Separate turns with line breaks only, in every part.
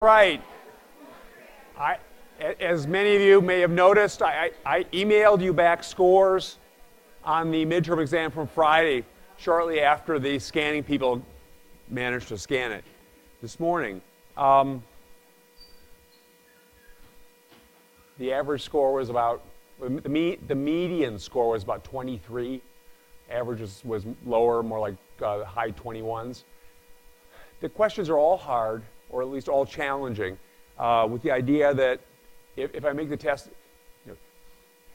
Right. As many of you may have noticed, I emailed you back scores on the midterm exam from Friday, shortly after the scanning people managed to scan it this morning. The average score was about, the median score was about 23. Average was lower, more like high 21s. The questions are all hard, or at least all challenging, with the idea that if I make the test, if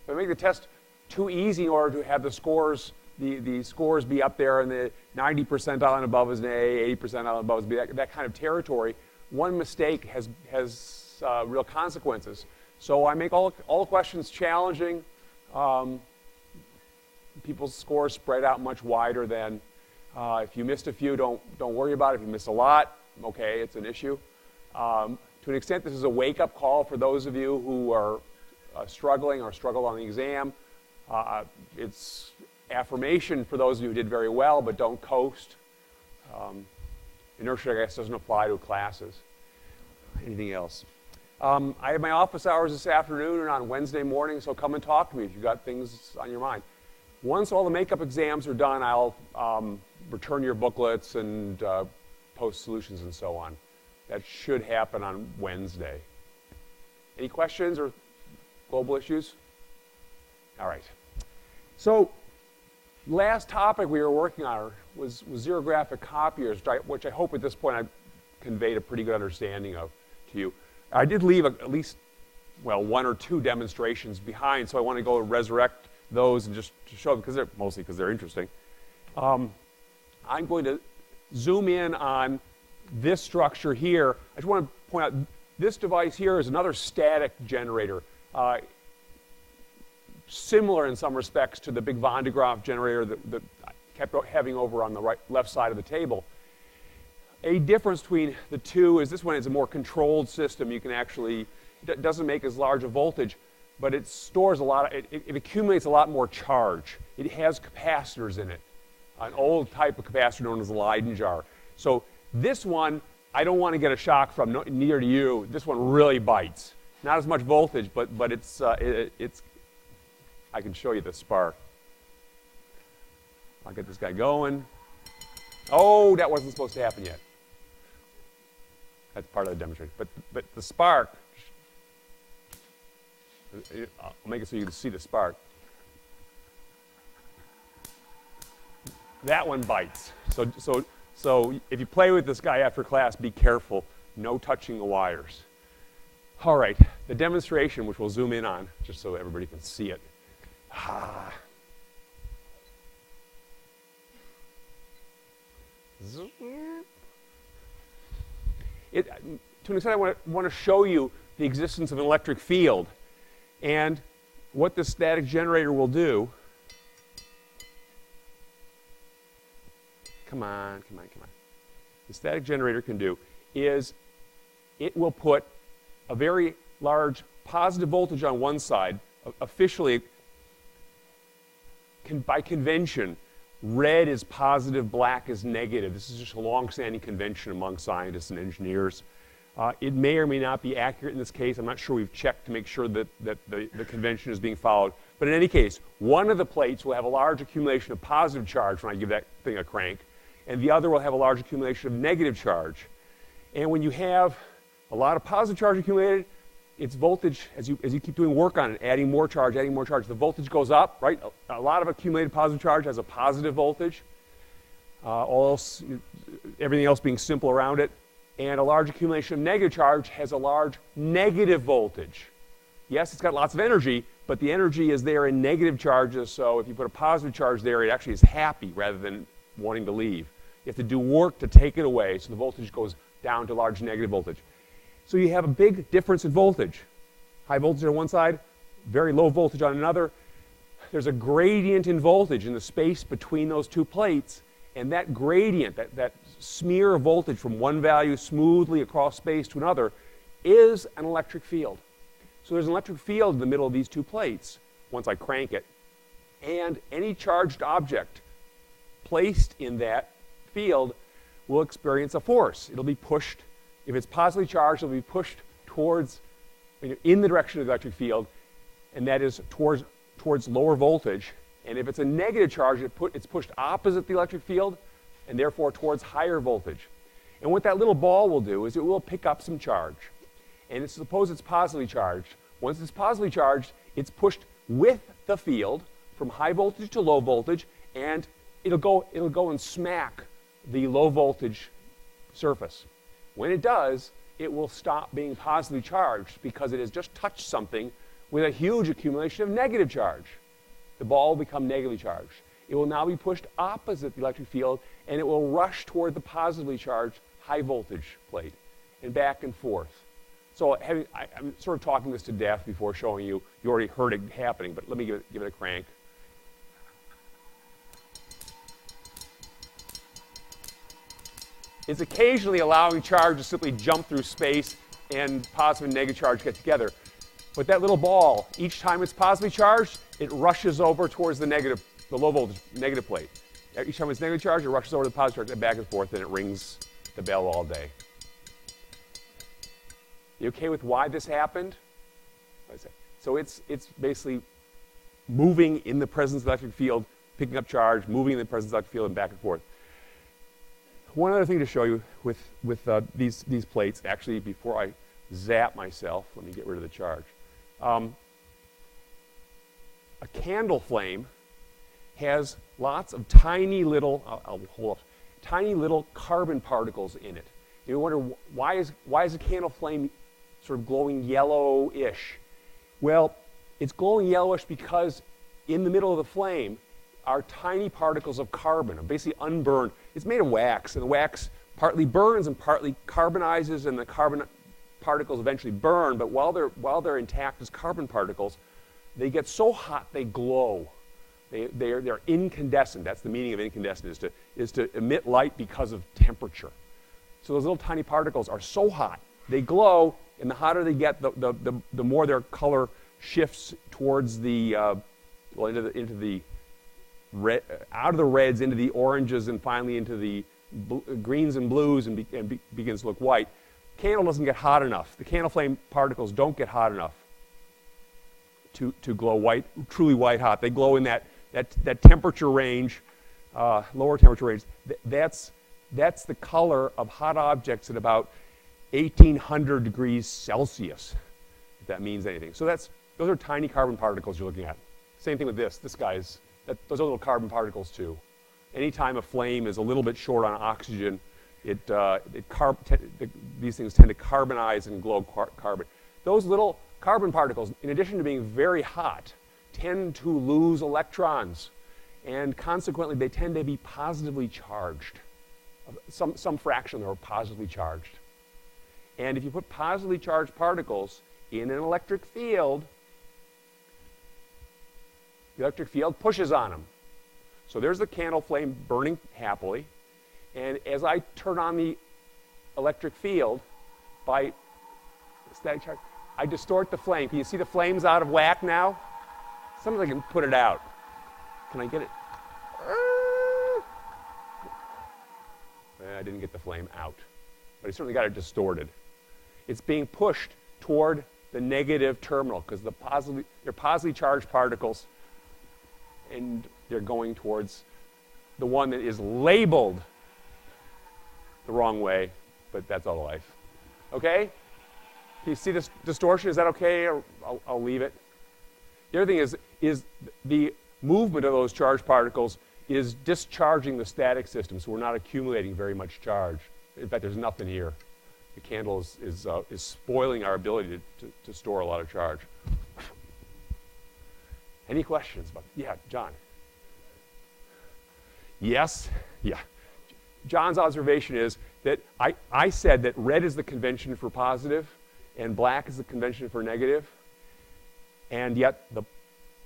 I make the test too easy in order to have the scores, the scores be up there in the 90 percentile and above as an A, 80 percentile and above as B, that kind of territory, one mistake has real consequences. So I make all the questions challenging. People's scores spread out much wider than. If you missed a few, don't worry about it. If you missed a lot, okay, it's an issue. To an extent, this is a wake-up call for those of you who are struggling or struggled on the exam. It's affirmation for those of you who did very well but don't coast. Inertia, I guess, doesn't apply to classes. Anything else? I have my office hours this afternoon and on Wednesday morning, so come and talk to me if you've got things on your mind. Once all the makeup exams are done, I'll return your booklets and post solutions and so on. That should happen on Wednesday. Any questions or global issues? All right. So last topic we were working on was zero graphic copiers, which I hope at this point I've conveyed a pretty good understanding of to you. I did leave at least, well, one or two demonstrations behind, so I want to go resurrect those and just to show them, because they're mostly because they're interesting. I'm going to zoom in on this structure here. I just want to point out this device here is another static generator, similar in some respects to the big Van de Graaff generator that I kept having over on the left side of the table. A difference between the two is this one is a more controlled system. You can actually, it doesn't make as large a voltage, but it stores a lot, it accumulates a lot more charge. It has capacitors in it, an old type of capacitor known as a Leyden jar. So this one, I don't want to get a shock from, neither do you. This one really bites. Not as much voltage, but it's, I can show you the spark. I'll get this guy going. Oh, that wasn't supposed to happen yet. That's part of the demonstration. But the spark, I'll make it so you can see the spark. That one bites. So if you play with this guy after class, be careful. No touching the wires. All right, the demonstration, which we'll zoom in on, just so everybody can see it. To an extent, I want to show you the existence of an electric field and what this static generator will do. Come on. The static generator can do is it will put a very large positive voltage on one side. Officially, by convention, red is positive, black is negative. This is just a long-standing convention among scientists and engineers. It may or may not be accurate in this case. I'm not sure we've checked to make sure that the convention is being followed. But in any case, one of the plates will have a large accumulation of positive charge when I give that thing a crank, and the other will have a large accumulation of negative charge. And when you have a lot of positive charge accumulated, its voltage, as you keep doing work on it, adding more charge, the voltage goes up, right? A lot of accumulated positive charge has a positive voltage. Everything else being simple around it. And a large accumulation of negative charge has a large negative voltage. Yes, it's got lots of energy, but the energy is there in negative charges, so if you put a positive charge there, it actually is happy rather than wanting to leave. You have to do work to take it away, so the voltage goes down to large negative voltage. So you have a big difference in voltage. High voltage on one side, very low voltage on another. There's a gradient in voltage in the space between those two plates, and that gradient, that smear of voltage from one value smoothly across space to another, is an electric field. So there's an electric field in the middle of these two plates, once I crank it, and any charged object placed in that field will experience a force. It'll be pushed If it's positively charged, it'll be pushed towards, in the direction of the electric field, and that is towards lower voltage. And if it's a negative charge, it's pushed opposite the electric field, and therefore towards higher voltage. And what that little ball will do is it will pick up some charge. And suppose it's positively charged. Once it's positively charged, it's pushed with the field from high voltage to low voltage, and it'll go and smack the low voltage surface. When it does, it will stop being positively charged because it has just touched something with a huge accumulation of negative charge. The ball will become negatively charged. It will now be pushed opposite the electric field, and it will rush toward the positively charged high voltage plate and back and forth. So I'm sort of talking this to death before showing you. You already heard it happening, but let me give it a crank. It's occasionally allowing charge to simply jump through space and positive and negative charge get together. But that little ball, each time it's positively charged, it rushes over towards the low voltage negative plate. Each time it's negatively charged, it rushes over to the positive charge and back and forth, and it rings the bell all day. You okay with why this happened? So it's basically moving in the presence of the electric field, picking up charge, moving in the presence of the electric field, and back and forth. One other thing to show you with these plates, actually, before I zap myself, let me get rid of the charge. A candle flame has lots of tiny little, I'll hold up, tiny little carbon particles in it. You wonder, why is a candle flame sort of glowing yellowish? Well, it's glowing yellowish because in the middle of the flame are tiny particles of carbon, basically unburned. It's made of wax, and the wax partly burns and partly carbonizes, and the carbon particles eventually burn, but while they're intact as carbon particles, they get so hot they glow. They're incandescent. That's the meaning of incandescent, is to emit light because of temperature. So those little tiny particles are so hot, they glow, and the hotter they get, the more their color shifts towards into the red, out of the reds into the oranges, and finally into the greens and blues, and begins to look white. Candle doesn't get hot enough. The candle flame particles don't get hot enough to glow white, truly white hot. They glow in that temperature range, lower temperature range. That's the color of hot objects at about 1800 degrees Celsius, if that means anything. So those are tiny carbon particles you're looking at. Same thing with this. This guy's, those are little carbon particles too. Anytime a flame is a little bit short on oxygen, these things tend to carbonize and glow carbon. Those little carbon particles, in addition to being very hot, tend to lose electrons, and consequently they tend to be positively charged. Some fraction are positively charged. And if you put positively charged particles in an electric field, the electric field pushes on them. So there's the candle flame burning happily, and as I turn on the electric field by static charge, I distort the flame. Can you see the flame's out of whack now? Sometimes I can put it out. Can I get it? I didn't get the flame out, but I certainly got it distorted. It's being pushed toward the negative terminal because they're positively charged particles, and they're going towards the one that is labeled the wrong way, but that's all life. Okay? Can you see this distortion? Is that okay? Or I'll leave it. The other thing is the movement of those charged particles is discharging the static system, so we're not accumulating very much charge. In fact, there's nothing here. The candle is spoiling our ability to store a lot of charge. Any questions about? Yeah, John. Yes? Yeah. John's observation is that I said that red is the convention for positive and black is the convention for negative, and yet the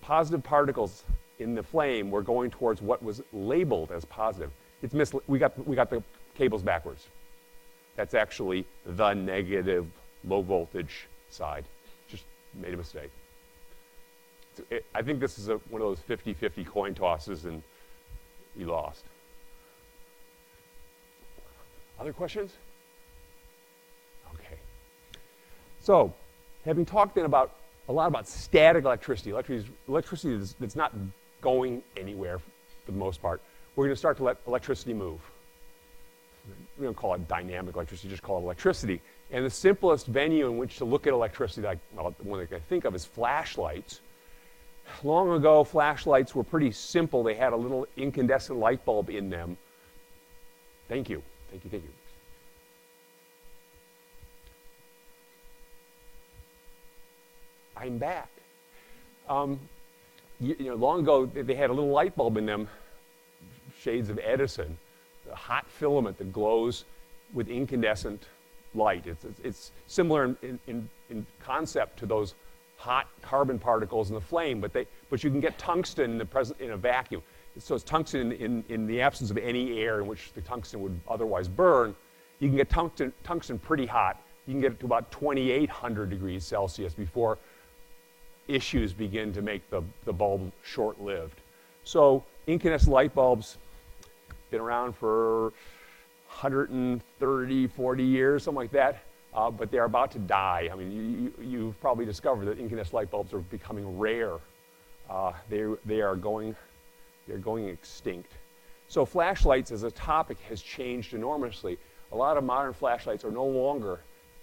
positive particles in the flame were going towards what was labeled as positive. We got the cables backwards. That's actually the negative low voltage side. Just made a mistake. I think this is one of those 50-50 coin tosses, and we lost. Other questions? Okay. So, having talked then about a lot about static electricity, electricity that's not going anywhere for the most part, we're going to start to let electricity move. We don't call it dynamic electricity, just call it electricity. And the simplest venue in which to look at electricity, like, well, the one that I think of is flashlights. Long ago, flashlights were pretty simple. They had a little incandescent light bulb in them. Thank you. Thank you, thank you. I'm back. Long ago, they had a little light bulb in them, shades of Edison, a hot filament that glows with incandescent light. It's similar in concept to those hot carbon particles in the flame, but you can get tungsten in a vacuum. So it's tungsten in the absence of any air in which the tungsten would otherwise burn. You can get tungsten pretty hot. You can get it to about 2,800 degrees Celsius before issues begin to make the bulb short-lived. So incandescent light bulbs been around for 130, 40 years, something like that, but they're about to die. I mean, you've probably discovered that incandescent light bulbs are becoming rare. They're going extinct. So flashlights as a topic has changed enormously. A lot of modern flashlights are no longer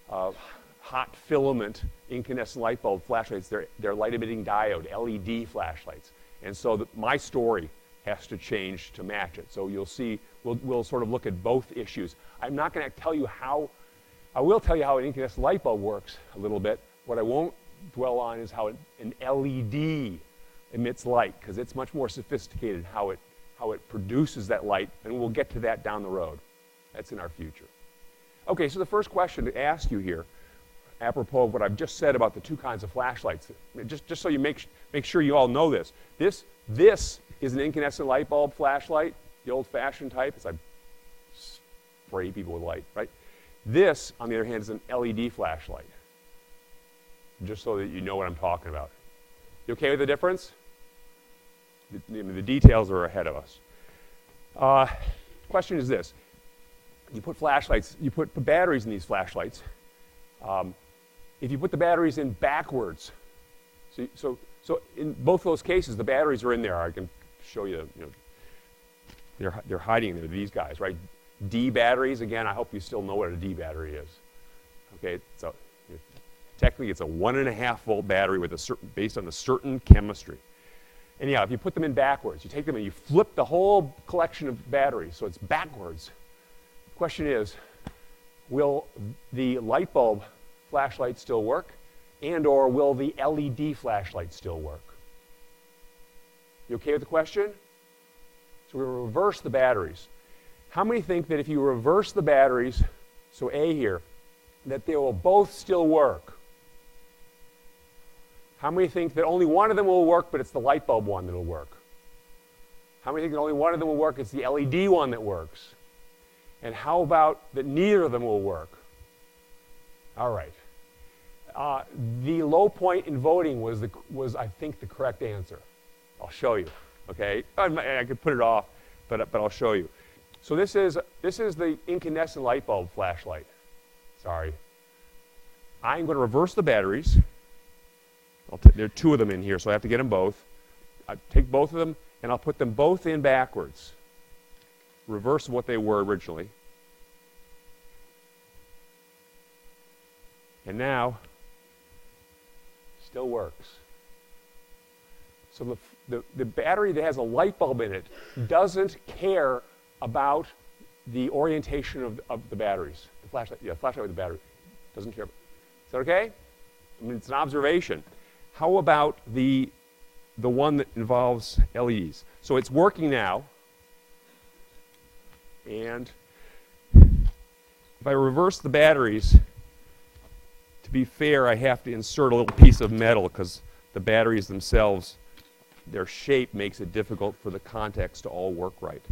hot filament incandescent light bulb flashlights. They're light emitting diode, LED flashlights. And so my story has to change to match it. So you'll see, we'll sort of look at both issues. I'm not going to tell you how, I will tell you how an incandescent light bulb works a little bit. What I won't dwell on is how an LED emits light, because it's much more sophisticated how it produces that light, and we'll get to that down the road. That's in our future. Okay, so the first question to ask you here, apropos of what I've just said about the two kinds of flashlights, just so you make sure you all know this. This is an incandescent light bulb flashlight, the old-fashioned type. It's like spray people with light, right? This, on the other hand, is an LED flashlight. Just so that you know what I'm talking about. You okay with the difference? The details are ahead of us. Question is this. You put flashlights, you put batteries in these flashlights. If you put the batteries in backwards, so in both those cases, the batteries are in there. I can show you, they're hiding there, these guys, right? D batteries, again, I hope you still know what a D battery is. Okay, so technically it's a 1.5 volt battery based on a certain chemistry. And yeah, if you put them in backwards, you take them and you flip the whole collection of batteries, so it's backwards. The question is, will the light bulb flashlight still work, and or will the LED flashlight still work? You okay with the question? So we'll reverse the batteries. How many think that if you reverse the batteries, so A here, that they will both still work? How many think that only one of them will work, but it's the light bulb one that will work? How many think that only one of them will work, it's the LED one that works? And how about that neither of them will work? All right. The low point in voting was I think, the correct answer. I'll show you, okay? I could put it off, but I'll show you. So this is the incandescent light bulb flashlight. Sorry. I'm going to reverse the batteries. There are two of them in here, so I have to get them both. I take both of them, and I'll put them both in backwards. Reverse of what they were originally. And now, still works. So the battery that has a light bulb in it doesn't care about the orientation of the batteries. The flashlight, yeah, flashlight with the battery. Doesn't care. Is that okay? I mean, it's an observation. How about the one that involves LEDs? So it's working now. And if I reverse the batteries, to be fair, I have to insert a little piece of metal because the batteries themselves, their shape makes it difficult for the contacts to all work right.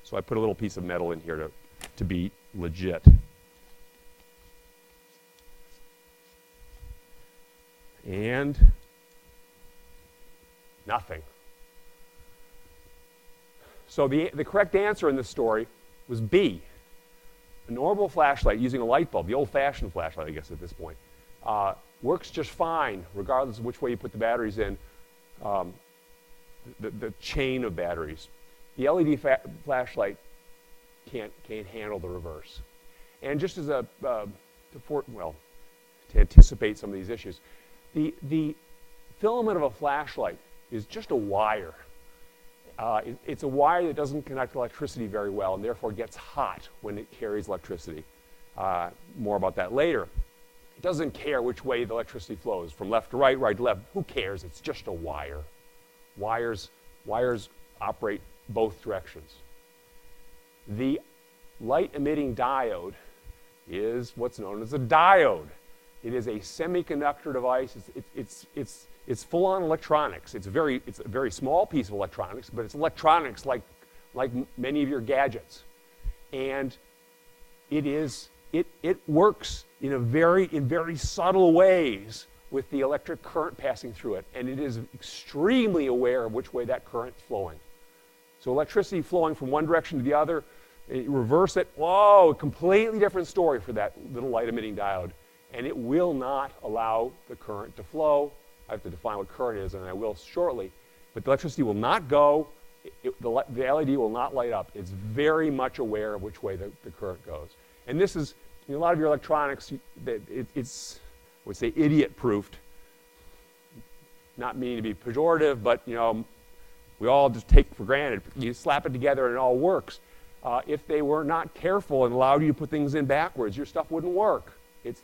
So I put a little piece of metal in here to be legit. And nothing. So the correct answer in this story was B. A normal flashlight using a light bulb, the old-fashioned flashlight, I guess, at this point, works just fine, regardless of which way you put the batteries in, the chain of batteries. The LED flashlight can't handle the reverse. And just as to anticipate some of these issues, the filament of a flashlight is just a wire. It's a wire that doesn't conduct electricity very well and therefore gets hot when it carries electricity. More about that later. It doesn't care which way the electricity flows, from left to right, right to left. Who cares? It's just a wire. Wires operate both directions. The light-emitting diode is what's known as a diode. It is a semiconductor device. It's full-on electronics. It's a very small piece of electronics, but it's electronics like many of your gadgets. And it works in very subtle ways with the electric current passing through it, and it is extremely aware of which way that current is flowing. So electricity flowing from one direction to the other, reverse it, whoa, completely different story for that little light-emitting diode. And it will not allow the current to flow. I have to define what current is, and I will shortly. But the electricity will not go. The LED will not light up. It's very much aware of which way the current goes. And this is, a lot of your electronics, it's, I would say, idiot-proofed. Not meaning to be pejorative, but, we all just take for granted. You slap it together and it all works. If they were not careful and allowed you to put things in backwards, your stuff wouldn't work. It's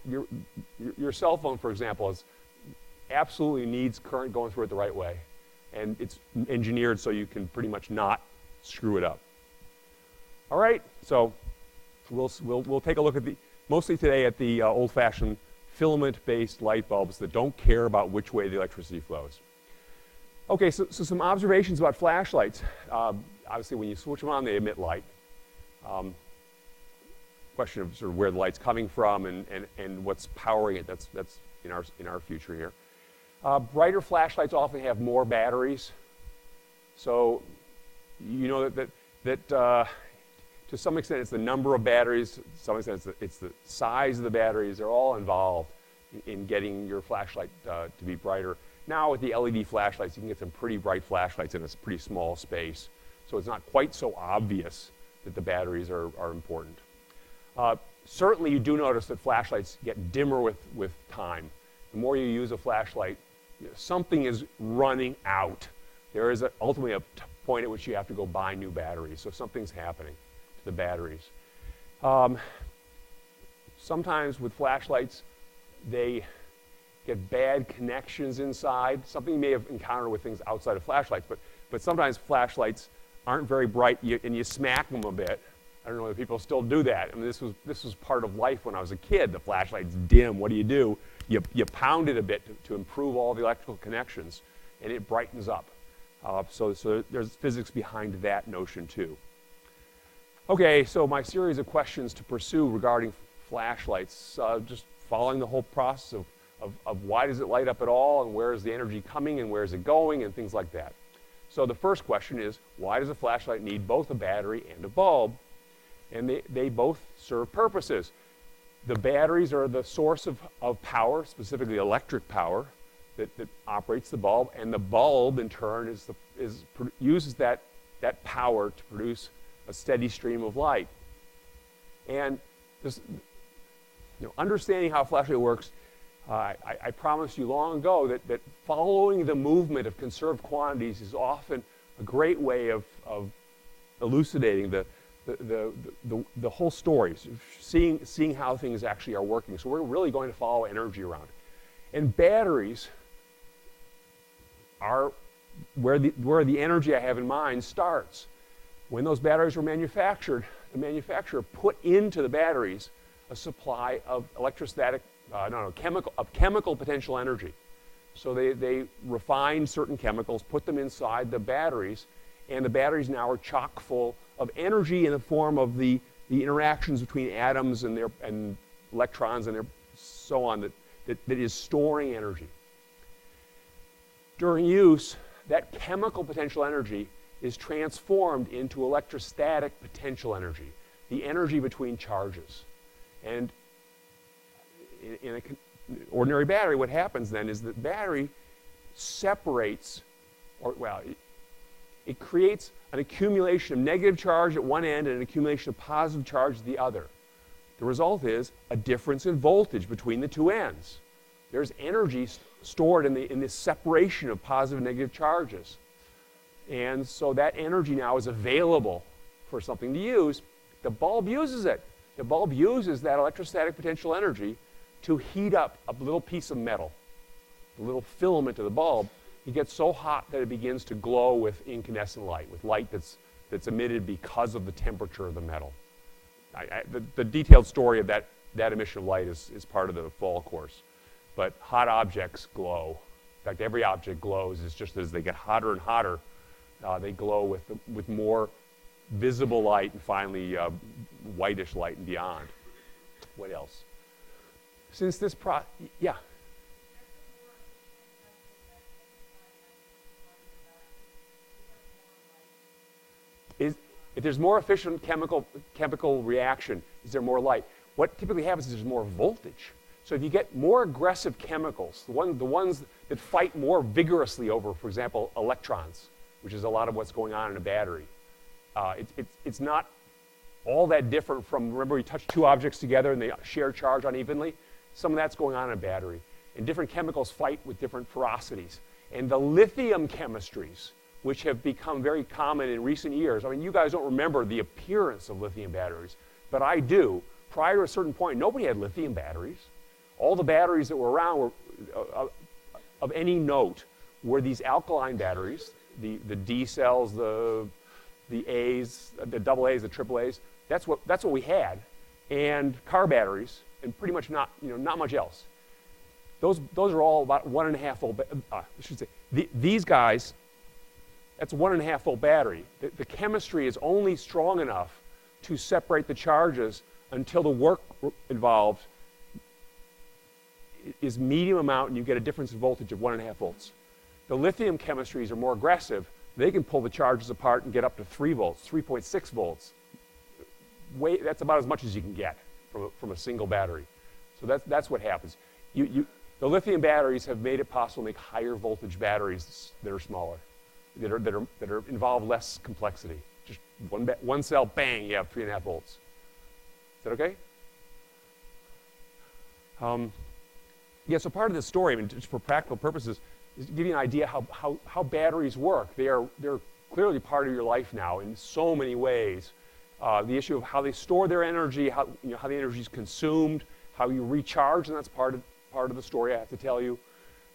your cell phone, for example, absolutely needs current going through it the right way. And it's engineered so you can pretty much not screw it up. All right, so we'll take a look at mostly today at the old-fashioned filament-based light bulbs that don't care about which way the electricity flows. Okay, so some observations about flashlights. Obviously, when you switch them on, they emit light. Question of sort of where the light's coming from and what's powering it. That's in our future here. Brighter flashlights often have more batteries. So you know that to some extent it's the number of batteries. To some extent it's the size of the batteries. They're all involved in getting your flashlight to be brighter. Now with the LED flashlights, you can get some pretty bright flashlights in a pretty small space. So it's not quite so obvious that the batteries are important. Certainly you do notice that flashlights get dimmer with time. The more you use a flashlight, something is running out. There is ultimately a point at which you have to go buy new batteries. So something's happening to the batteries. Sometimes with flashlights, they get bad connections inside. Something you may have encountered with things outside of flashlights, but sometimes flashlights aren't very bright and you smack them a bit. I don't know if people still do that. I mean, this was part of life when I was a kid. The flashlight's dim. What do? You pound it a bit to improve all the electrical connections, and it brightens up. So there's physics behind that notion too. Okay, so my series of questions to pursue regarding flashlights, just following the whole process of why does it light up at all, and where is the energy coming, and where is it going, and things like that. So the first question is, why does a flashlight need both a battery and a bulb? And they both serve purposes. The batteries are the source of power, specifically electric power, that operates the bulb, and the bulb in turn uses that power to produce a steady stream of light. And this, understanding how a flashlight works, I promised you long ago that following the movement of conserved quantities is often a great way of elucidating the whole story, seeing how things actually are working. So we're really going to follow energy around. And batteries are where the energy I have in mind starts. When those batteries were manufactured, the manufacturer put into the batteries a supply of chemical potential energy. So they refined certain chemicals, put them inside the batteries, and the batteries now are chock full of energy in the form of the interactions between atoms and electrons and so on that is storing energy. During use, that chemical potential energy is transformed into electrostatic potential energy. the energy between charges. And in an ordinary battery, what happens then is the battery separates, it creates an accumulation of negative charge at one end and an accumulation of positive charge at the other. The result is a difference in voltage between the two ends. There's energy stored in this separation of positive and negative charges. And so that energy now is available for something to use. The bulb uses it. The bulb uses that electrostatic potential energy to heat up a little piece of metal, the little filament of the bulb. It gets so hot that it begins to glow with incandescent light, with light that's emitted because of the temperature of the metal. The detailed story of that emission of light is part of the fall course. But hot objects glow. In fact, every object glows. It's just as they get hotter and hotter, they glow with more visible light and finally whitish light and beyond. What else? Since this yeah. If there's more efficient chemical reaction, is there more light? What typically happens is there's more voltage. So if you get more aggressive chemicals, the ones that fight more vigorously over, for example, electrons, which is a lot of what's going on in a battery, it's not all that different from, remember we touched two objects together and they share charge unevenly? Some of that's going on in a battery. And different chemicals fight with different ferocities. And the lithium chemistries, which have become very common in recent years, I mean, you guys don't remember the appearance of lithium batteries, but I do. Prior to a certain point, nobody had lithium batteries. All the batteries that were around were, of any note were these alkaline batteries, the D cells, the A's, the double A's, the triple A's. That's what we had, and car batteries, and pretty much not much else. Those are all about 1.5 volt. I should say these guys. That's a 1.5 volt battery. The chemistry is only strong enough to separate the charges until the work involved is medium amount and you get a difference in voltage of 1.5 volts. The lithium chemistries are more aggressive. They can pull the charges apart and get up to 3 volts, 3.6 volts. That's about as much as you can get from a single battery. So that's what happens. The lithium batteries have made it possible to make higher voltage batteries that are smaller, that are involve less complexity. Just one cell, bang, you have 3.5 volts. Is that okay? Yeah, so part of this story, I mean, just for practical purposes, is to give you an idea how batteries work. They're clearly part of your life now in so many ways. The issue of how they store their energy, how the energy is consumed, how you recharge, and that's part of the story I have to tell you.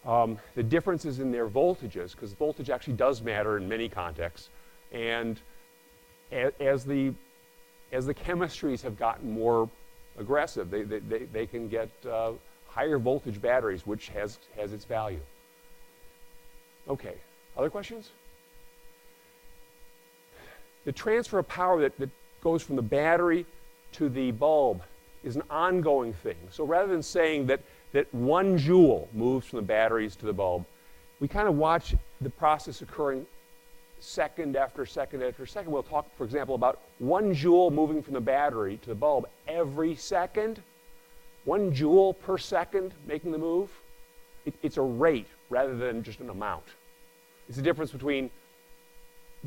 The differences in their voltages, because voltage actually does matter in many contexts. And as the chemistries have gotten more aggressive, they can get higher voltage batteries, which has its value. Okay, other questions? The transfer of power that goes from the battery to the bulb is an ongoing thing. So rather than saying that 1 joule moves from the batteries to the bulb, we kind of watch the process occurring second after second after second. We'll talk, for example, about 1 joule moving from the battery to the bulb every second. 1 joule per second making the move. It's a rate rather than just an amount. It's the difference between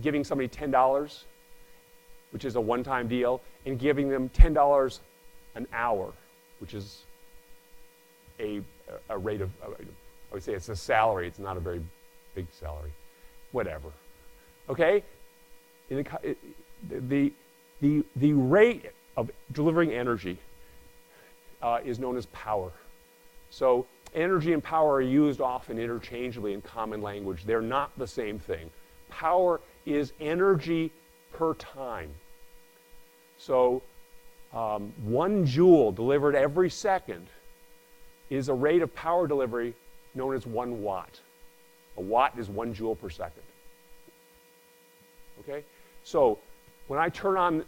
giving somebody $10, which is a one-time deal, and giving them $10 an hour, which is a rate of, I would say it's a salary. It's not a very big salary. Whatever. Okay? The rate of delivering energy is known as power. So energy and power are used often interchangeably in common language. They're not the same thing. Power is energy per time. So 1 joule delivered every second is a rate of power delivery known as 1 watt. A watt is 1 joule per second. Okay? So when I turn on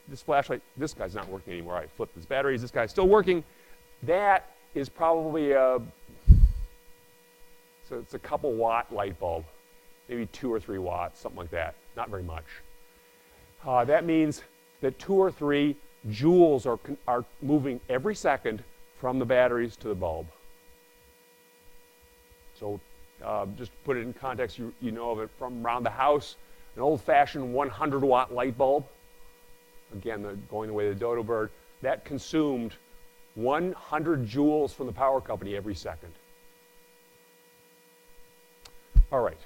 this flashlight, this guy's not working anymore. I flip his batteries, this guy's still working. That is probably so it's a couple watt light bulb, maybe 2 or 3 watts, something like that. Not very much. That means that 2 or 3 joules are moving every second from the batteries to the bulb. So just to put it in context, you know of it from around the house, an old-fashioned 100-watt light bulb, again, going the way of the dodo bird, that consumed 100 joules from the power company every second. All right.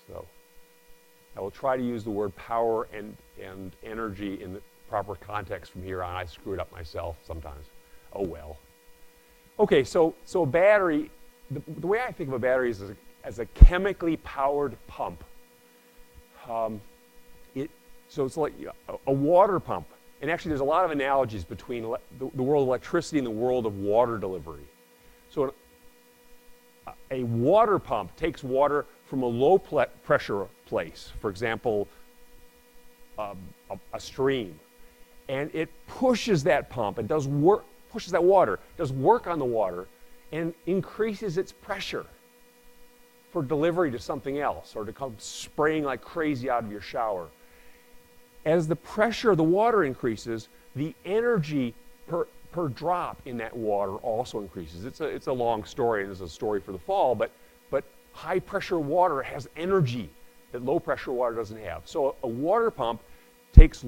So I will try to use the word power and energy in the proper context from here on. I screw it up myself sometimes. Oh well. Okay, so a battery, the way I think of a battery is as a chemically powered pump. So it's like a water pump. And actually there's a lot of analogies between the world of electricity and the world of water delivery. So a water pump takes water from a low pressure place, for example, a stream, and it pushes that pump and pushes that water, does work on the water, and increases its pressure for delivery to something else, or to come spraying like crazy out of your shower. As the pressure of the water increases, the energy per drop in that water also increases. It's a long story, and it's a story for the fall, but high pressure water has energy that low pressure water doesn't have. So a water pump takes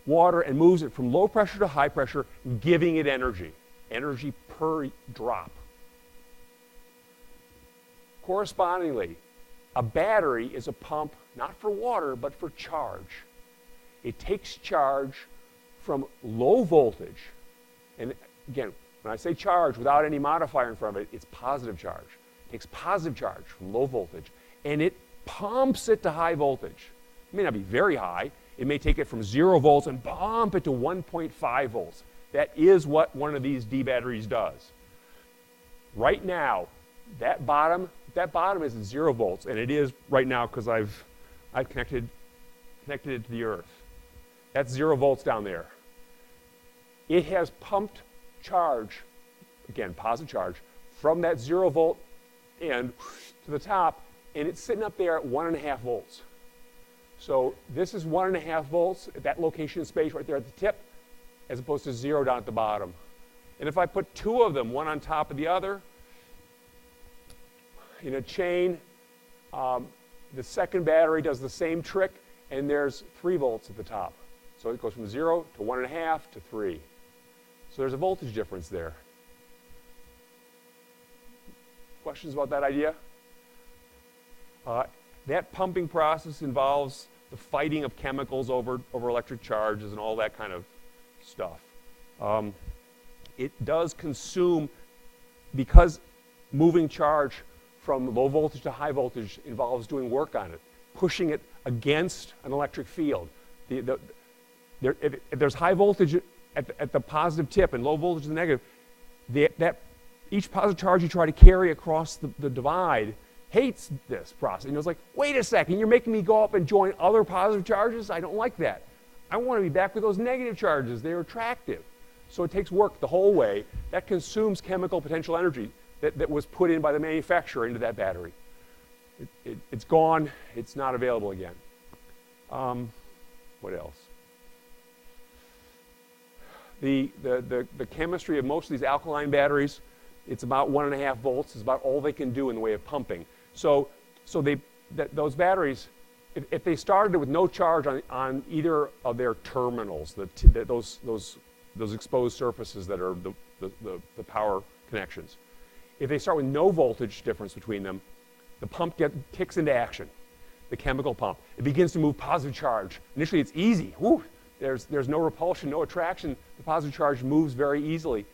water and moves it from low pressure to high pressure, giving it energy per drop. Correspondingly, a battery is a pump not for water, but for charge. It takes charge from low voltage, and again, when I say charge without any modifier in front of it, it's positive charge. It takes positive charge from low voltage, and it pumps it to high voltage. It may not be very high. It may take it from 0 volts and pump it to 1.5 volts. That is what one of these D batteries does. Right now, that bottom is at 0 volts, and it is right now because I've connected it to the earth. That's 0 volts down there. It has pumped charge, again, positive charge, from that 0 volt end to the top, and it's sitting up there at 1.5 volts. So this is 1.5 volts at that location in space right there at the tip, as opposed to 0 down at the bottom. And if I put 2 of them, one on top of the other, in a chain, the second battery does the same trick, and there's 3 volts at the top. So it goes from 0 to 1.5 to 3. So there's a voltage difference there. Questions about that idea? That pumping process involves the fighting of chemicals over electric charges and all that kind of stuff. It does consume, because moving charge from low voltage to high voltage involves doing work on it, pushing it against an electric field. If there's high voltage at the positive tip and low voltage at the negative, each positive charge you try to carry across the divide hates this process. And it's like, wait a second, you're making me go up and join other positive charges? I don't like that. I want to be back with those negative charges. They're attractive. So it takes work the whole way. That consumes chemical potential energy that was put in by the manufacturer into that battery. It's gone. It's not available again. What else? The chemistry of most of these alkaline batteries, it's about 1.5 volts. It's about all they can do in the way of pumping. So those batteries, if they started with no charge on either of their terminals, those exposed surfaces that are the power connections, if they start with no voltage difference between them, the pump kicks into action, the chemical pump. It begins to move positive charge. Initially, it's easy. Woo! There's no repulsion, no attraction. The positive charge moves very easily.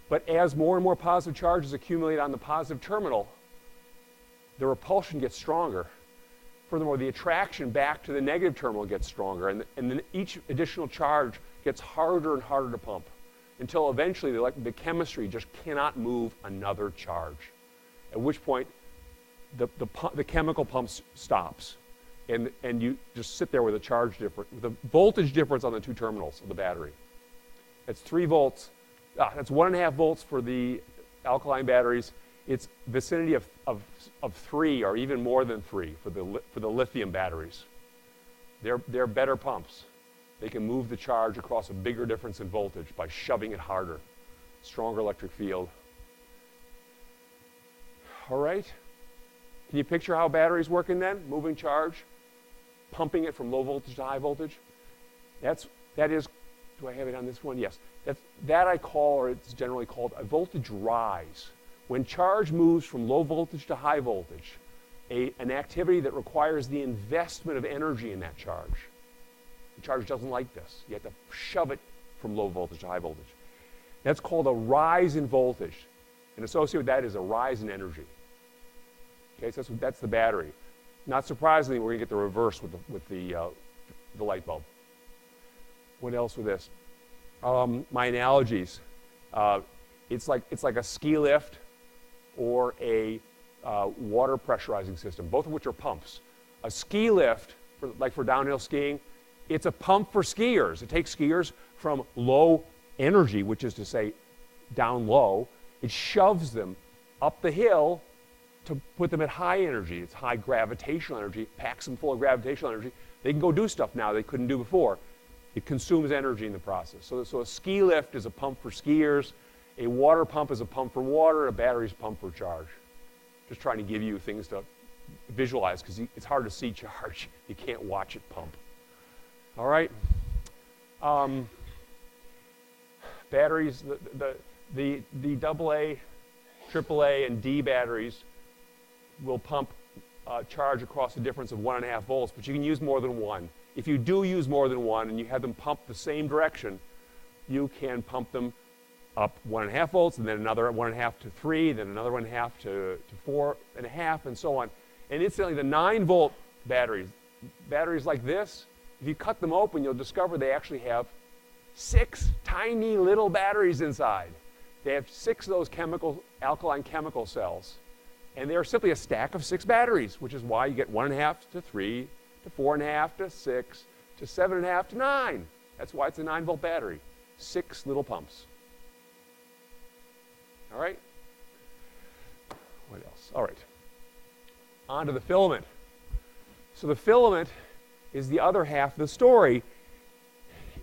But as more and more positive charges accumulate on the positive terminal, the repulsion gets stronger. Furthermore, the attraction back to the negative terminal gets stronger, and then each additional charge gets harder and harder to pump, until eventually the chemistry just cannot move another charge, at which point the chemical pump stops, and you just sit there with with a voltage difference on the 2 terminals of the battery. That's 3 volts. That's 1.5 volts for the alkaline batteries. It's vicinity of 3 or even more than 3 for the lithium batteries. They're better pumps. they can move the charge across a bigger difference in voltage by shoving it harder. Stronger electric field. All right. Can you picture how batteries working then? Moving charge, pumping it from low voltage to high voltage. That is, do I have it on this one? Yes. That I call, or it's generally called, a voltage rise. When charge moves from low voltage to high voltage, an activity that requires the investment of energy in that charge. The charge doesn't like this. You have to shove it from low voltage to high voltage. That's called a rise in voltage. And associated with that is a rise in energy. Okay, so that's the battery. Not surprisingly, we're going to get the reverse with the light bulb. What else with this? My analogies. It's like a ski lift or a water pressurizing system, both of which are pumps. A ski lift, like for downhill skiing, it's a pump for skiers. It takes skiers from low energy, which is to say down low. It shoves them up the hill to put them at high energy. It's high gravitational energy, packs them full of gravitational energy. They can go do stuff now they couldn't do before. It consumes energy in the process. So a ski lift is a pump for skiers. A water pump is a pump for water. A battery is a pump for charge. Just trying to give you things to visualize because it's hard to see charge. You can't watch it pump. All right. Batteries, the AA, AAA, and D batteries will pump charge across a difference of 1.5 volts, but you can use more than one. If you do use more than one and you have them pump the same direction, you can pump them up 1.5 volts, and then another 1.5 to 3, then another 1.5 to 4.5, and so on. And incidentally, the 9-volt batteries like this, if you cut them open, you'll discover they actually have 6 tiny little batteries inside. They have 6 of those alkaline chemical cells. And they're simply a stack of 6 batteries, which is why you get 1.5 to 3 to 4.5 to 6 to 7.5 to 9. That's why it's a 9-volt battery. 6 little pumps. All right? What else? All right. On to the filament. So the filament is the other half of the story.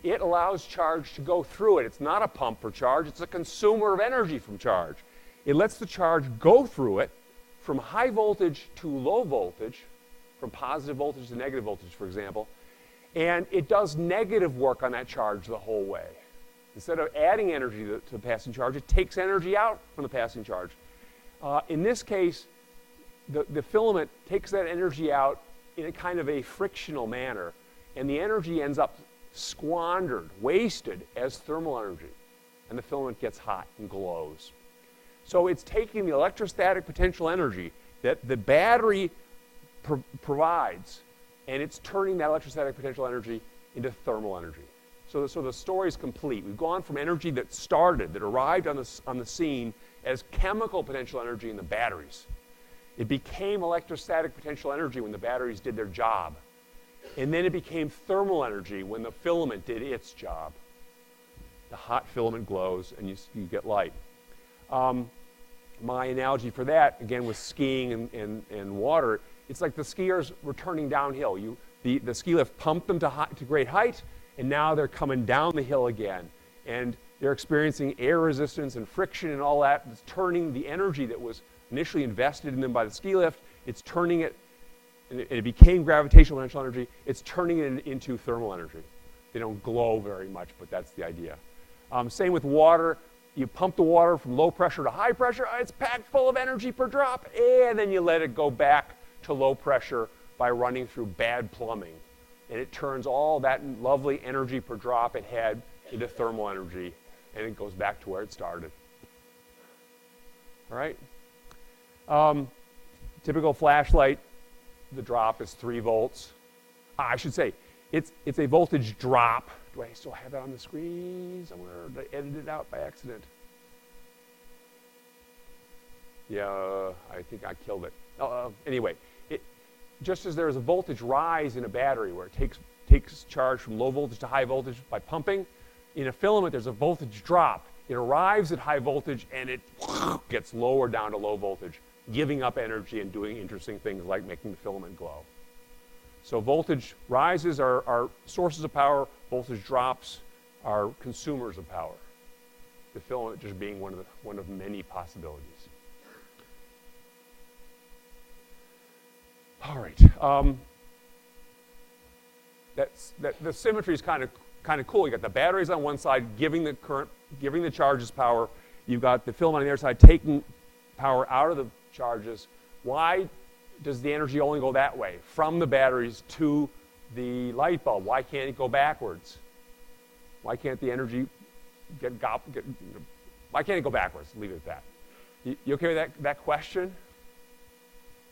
It allows charge to go through it. It's not a pump for charge. It's a consumer of energy from charge. It lets the charge go through it from high voltage to low voltage, from positive voltage to negative voltage, for example, and it does negative work on that charge the whole way. Instead of adding energy to the passing charge, it takes energy out from the passing charge. In this case, the filament takes that energy out in a kind of a frictional manner, and the energy ends up squandered, wasted as thermal energy, and the filament gets hot and glows. So it's taking the electrostatic potential energy that the battery provides, and it's turning that electrostatic potential energy into thermal energy. So the story is complete. We've gone from energy that arrived on the scene as chemical potential energy in the batteries. It became electrostatic potential energy when the batteries did their job. And then it became thermal energy when the filament did its job. The hot filament glows and you get light. My analogy for that, again, with skiing and water, it's like the skiers returning downhill. The ski lift pumped them to great height, and now they're coming down the hill again. And they're experiencing air resistance and friction and all that. It's turning the energy that was initially invested in them by the ski lift, it's turning it, and it became gravitational potential energy, it's turning it into thermal energy. They don't glow very much, but that's the idea. Same with water. You pump the water from low pressure to high pressure, it's packed full of energy per drop, and then you let it go back to low pressure by running through bad plumbing. And it turns all that lovely energy per drop it had into thermal energy, and it goes back to where it started. All right? Typical flashlight, the drop is 3 volts. I should say, it's a voltage drop. Do I still have that on the screen somewhere? Did I edit it out by accident? Yeah, I think I killed it. Anyway, just as there is a voltage rise in a battery where it takes charge from low voltage to high voltage by pumping, in a filament there's a voltage drop. It arrives at high voltage and it gets lower down to low voltage, giving up energy and doing interesting things like making the filament glow. So voltage rises are sources of power, voltage drops are consumers of power. The filament just being one of many possibilities. All right. The symmetry is kind of cool. You got the batteries on one side giving the current, giving the charges power. You've got the filament on the other side taking power out of the charges. Why does the energy only go that way, from the batteries to the light bulb? Why can't it go backwards? Why can't the energy why can't it go backwards? Leave it at that. You okay with that question?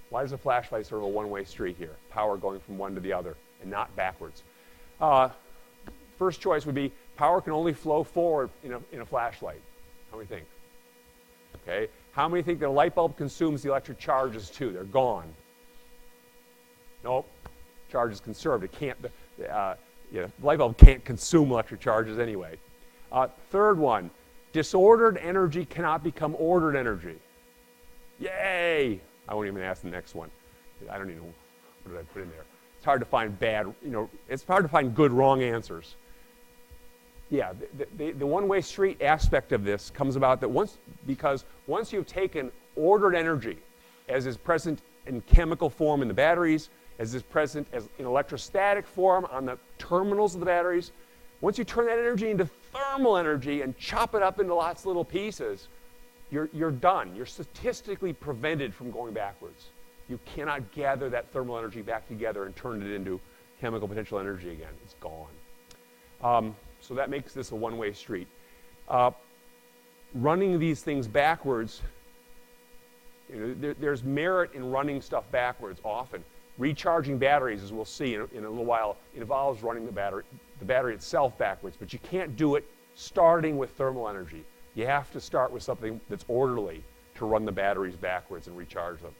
Why is a flashlight sort of a one-way street here? Power going from one to the other and not backwards. First choice would be power can only flow forward in a flashlight. How many think? Okay. How many think that a light bulb consumes the electric charges too? They're gone. Nope. Charge is conserved. It can't. The light bulb can't consume electric charges anyway. Third one, disordered energy cannot become ordered energy. Yay! I won't even ask the next one. I don't even know what did I put in there. It's hard to find it's hard to find good wrong answers. Yeah, the one-way street aspect of this comes about that because once you've taken ordered energy, as is present in chemical form in the batteries, as is present as in electrostatic form on the terminals of the batteries, once you turn that energy into thermal energy and chop it up into lots of little pieces, you're done. You're statistically prevented from going backwards. You cannot gather that thermal energy back together and turn it into chemical potential energy again. It's gone. So that makes this a one-way street. Running these things backwards, there's merit in running stuff backwards often. Recharging batteries, as we'll see in a little while, involves running the battery itself backwards, but you can't do it starting with thermal energy. You have to start with something that's orderly to run the batteries backwards and recharge them.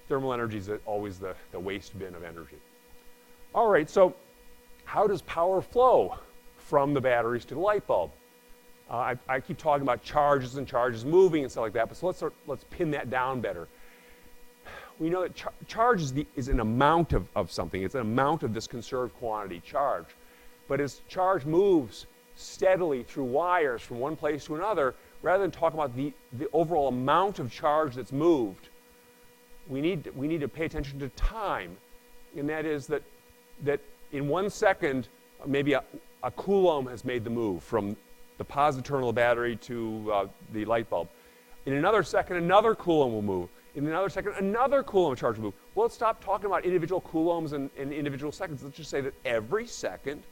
Thermal energy is always the waste bin of energy. All right, so how does power flow from the batteries to the light bulb? I keep talking about charges and charges moving and stuff like that, but so let's pin that down better. We know that charge is an amount of something. It's an amount of this conserved quantity charge. But as charge moves steadily through wires from one place to another, rather than talk about the overall amount of charge that's moved, we need to pay attention to time. And that is that in 1 second, maybe a coulomb has made the move from the positive terminal of the battery to the light bulb. In another second, another coulomb will move. In another second, another coulomb charge will move. Well, let's stop talking about individual coulombs and individual seconds. Let's just say that every second,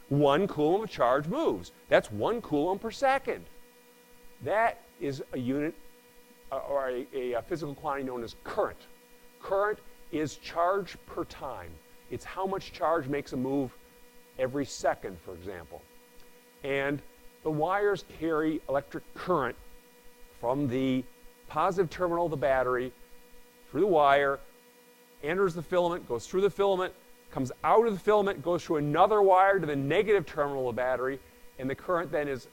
1 coulomb of charge moves. That's 1 coulomb per second. That is a unit or a physical quantity known as current. Current is charge per time. It's how much charge makes a move every second, for example. And the wires carry electric current from the positive terminal of the battery through the wire, enters the filament, goes through the filament, comes out of the filament, goes through another wire to the negative terminal of the battery, and the current then is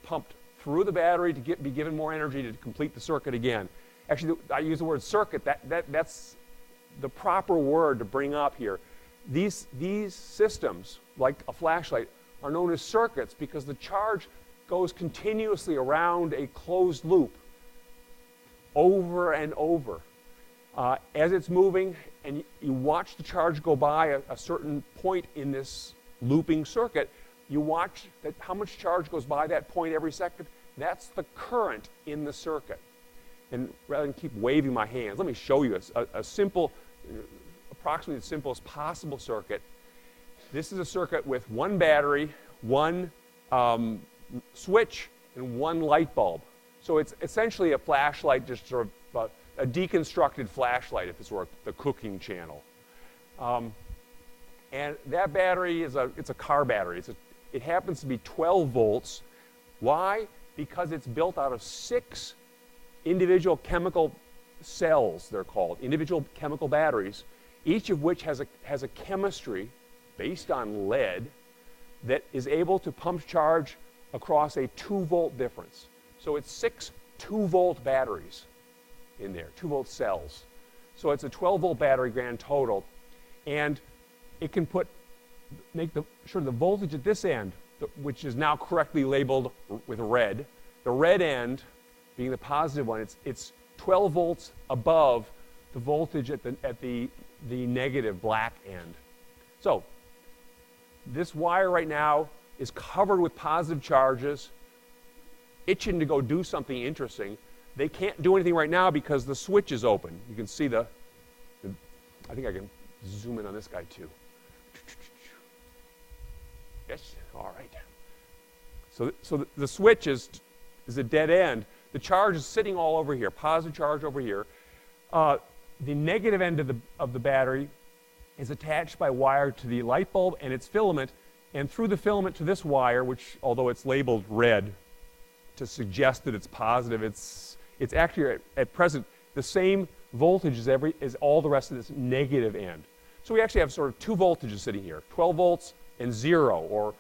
pumped through the battery to be given more energy to complete the circuit again. Actually, I use the word circuit. That's the proper word to bring up here. These systems, like a flashlight, are known as circuits because the charge goes continuously around a closed loop over and over. As it's moving, and you watch the charge go by a certain point in this looping circuit, you watch how much charge goes by that point every second. That's the current in the circuit. And rather than keep waving my hands, let me show you a simple, approximately the simplest possible circuit. This is a circuit with 1 battery, 1 switch, and 1 light bulb. So it's essentially a flashlight, just sort of a deconstructed flashlight if this were the cooking channel. And that battery it's a car battery. It happens to be 12 volts. Why? Because it's built out of 6 individual chemical cells, they're called, individual chemical batteries, each of which has a chemistry based on lead that is able to pump charge across a 2-volt difference. So it's 6 2-volt batteries in there, 2-volt cells. So it's a 12-volt battery grand total. And it can make sure the voltage at this end, which is now correctly labeled with red, the red end being the positive one, it's 12 volts above the voltage at the negative black end. So this wire right now is covered with positive charges, itching to go do something interesting. They can't do anything right now because the switch is open. You can see I think I can zoom in on this guy too. Yes, all right. So the switch is a dead end. The charge is sitting all over here, positive charge over here. The negative end of the battery is attached by wire to the light bulb and its filament, and through the filament to this wire, which although it's labeled red to suggest that it's positive, it's actually at present the same voltage as all the rest of this negative end. So we actually have sort of two voltages sitting here, 12 volts and 0, or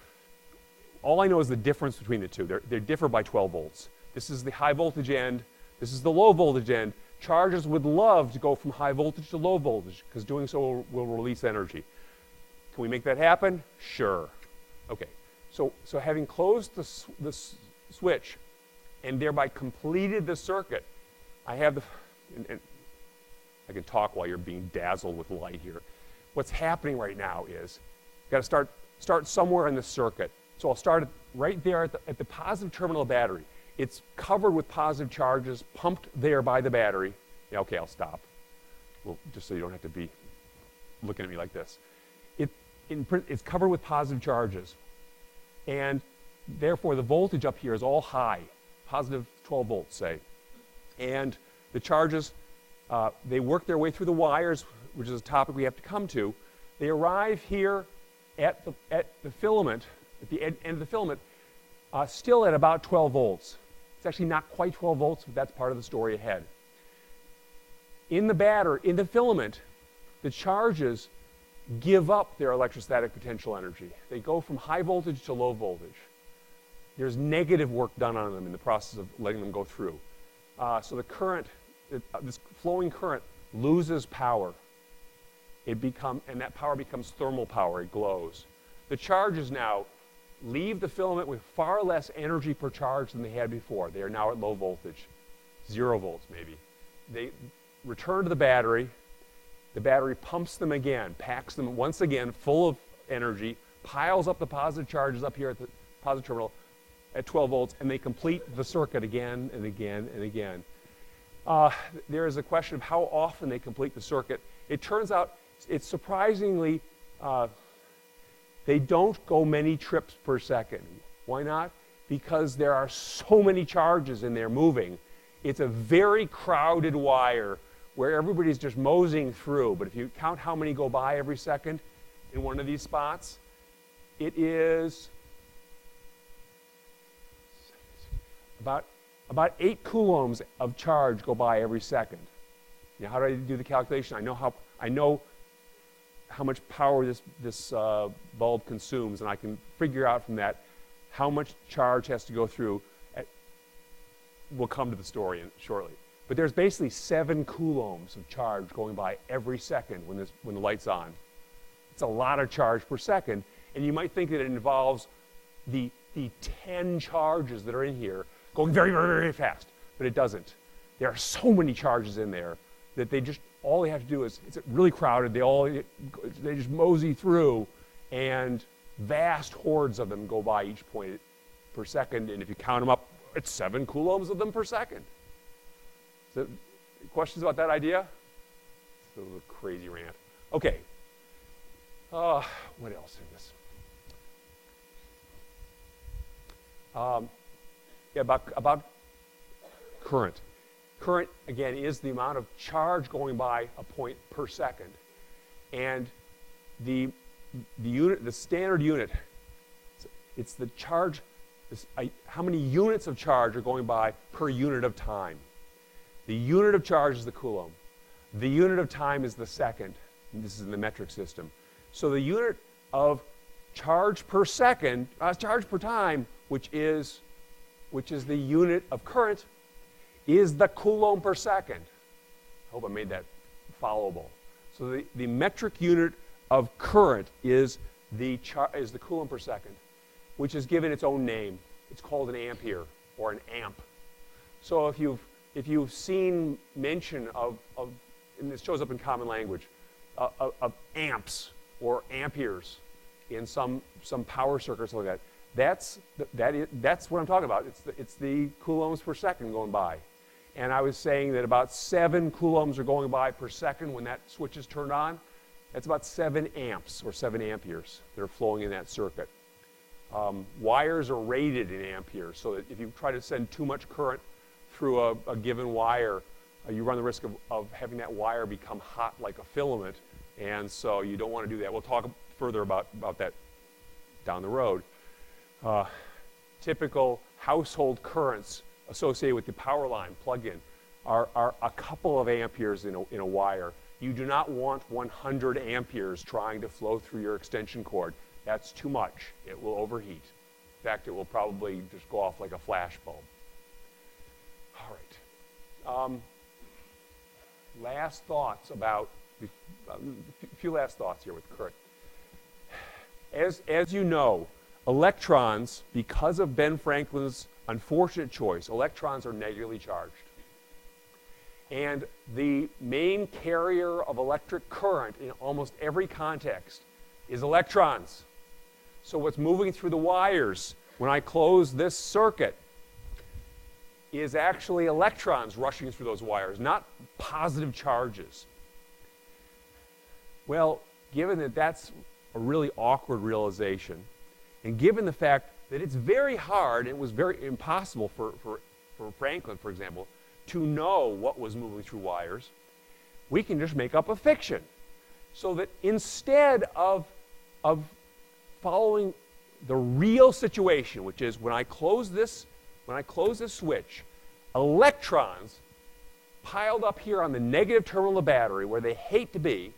all I know is the difference between the two. They differ by 12 volts. This is the high voltage end. This is the low voltage end. Chargers would love to go from high voltage to low voltage because doing so will release energy. Can we make that happen? Sure. Okay. So having closed the switch and thereby completed the circuit, I have and I can talk while you're being dazzled with light here. What's happening right now is you've got to start somewhere in the circuit. So I'll start right there at the positive terminal of the battery. It's covered with positive charges, pumped there by the battery. Yeah, okay, I'll stop. Well, just so you don't have to be looking at me like this. It's covered with positive charges. And therefore, the voltage up here is all high, positive 12 volts, say. And the charges, they work their way through the wires, which is a topic we have to come to. They arrive here at the filament, at the end of the filament, still at about 12 volts. It's actually not quite 12 volts, but that's part of the story ahead. In the filament, the charges give up their electrostatic potential energy. They go from high voltage to low voltage. There's negative work done on them in the process of letting them go through. So the current, this flowing current loses power. And that power becomes thermal power, it glows. The charges now leave the filament with far less energy per charge than they had before. They are now at low voltage, 0 volts maybe. They return to the battery. The battery pumps them again, packs them once again full of energy, piles up the positive charges up here at the positive terminal at 12 volts, and they complete the circuit again and again and again. There is a question of how often they complete the circuit. It turns out it's surprisingly, they don't go many trips per second. Why not? Because there are so many charges in there moving. It's a very crowded wire where everybody's just moseying through. But if you count how many go by every second in one of these spots, it is about 8 coulombs of charge go by every second. Now, how do I do the calculation? I know how much power this bulb consumes, and I can figure out from that how much charge has to go through. We'll come to the story shortly. But there's basically 7 coulombs of charge going by every second when the light's on. It's a lot of charge per second, and you might think that it involves the 10 charges that are in here going very, very, very fast, but it doesn't. There are so many charges in there that all they have to do is, it's really crowded, they just mosey through, and vast hordes of them go by each point per second, and if you count them up, it's 7 coulombs of them per second. So, questions about that idea? It's a little crazy rant. Okay. What else in this? About current. Current, again, is the amount of charge going by a point per second. And the standard unit, it's the charge, how many units of charge are going by per unit of time. The unit of charge is the coulomb. The unit of time is the second. And this is in the metric system. So the unit of charge per second, charge per time, which is the unit of current, is the coulomb per second. I hope I made that followable. So the metric unit of current is the coulomb per second, which is given its own name. It's called an ampere or an amp. So if you've seen mention of and this shows up in common language, of amps or amperes in some power circuit or something like that, that's what I'm talking about. It's the coulombs per second going by. And I was saying that about 7 coulombs are going by per second when that switch is turned on. That's about 7 amps or 7 amperes that are flowing in that circuit. Wires are rated in amperes, so that if you try to send too much current through a given wire, you run the risk of having that wire become hot like a filament, and so you don't want to do that. We'll talk further about that down the road. Typical household currents associated with the power line plug-in are a couple of amperes in a wire. You do not want 100 amperes trying to flow through your extension cord. That's too much. It will overheat. In fact, it will probably just go off like a flash bulb. All right. Last thoughts about, a few last thoughts here with current. As you know, electrons, because of Ben Franklin's unfortunate choice, electrons are negatively charged. And the main carrier of electric current in almost every context is electrons. So what's moving through the wires when I close this circuit is actually electrons rushing through those wires, not positive charges. Well, given that that's a really awkward realization, and given the fact that it's very hard, it was very impossible for Franklin, for example, to know what was moving through wires, we can just make up a fiction. So that instead of following the real situation, which is when I close this switch, electrons piled up here on the negative terminal of the battery, where they hate to be,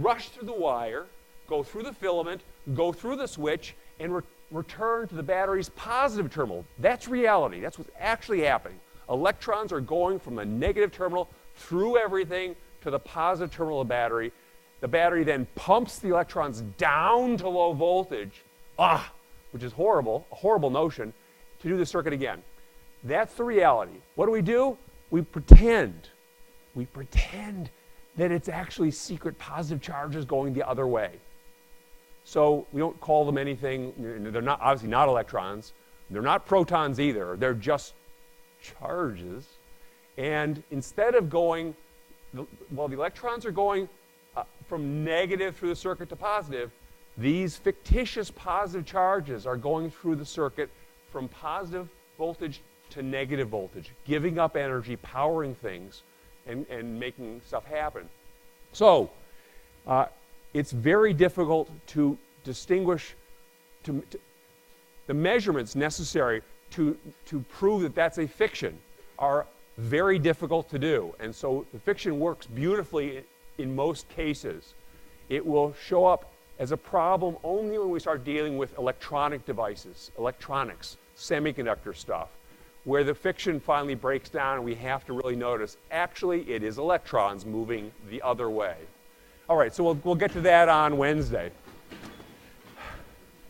rush through the wire, go through the filament, go through the switch, and return to the battery's positive terminal. That's reality. That's what's actually happening. Electrons are going from the negative terminal through everything to the positive terminal of the battery. The battery then pumps the electrons down to low voltage, which is horrible, a horrible notion, to do the circuit again. That's the reality. What do? We pretend. We pretend that it's actually secret positive charges going the other way. So we don't call them anything. They're not obviously not electrons. They're not protons either. They're just charges. And instead of going, well, the electrons are going from negative through the circuit to positive, these fictitious positive charges are going through the circuit from positive voltage to negative voltage, giving up energy, powering things, and making stuff happen. So it's very difficult to distinguish the measurements necessary to prove that that's a fiction are very difficult to do. And so the fiction works beautifully in most cases. It will show up as a problem only when we start dealing with electronic devices, electronics, semiconductor stuff, where the fiction finally breaks down and we have to really notice, actually, it is electrons moving the other way. All right, so we'll get to that on Wednesday.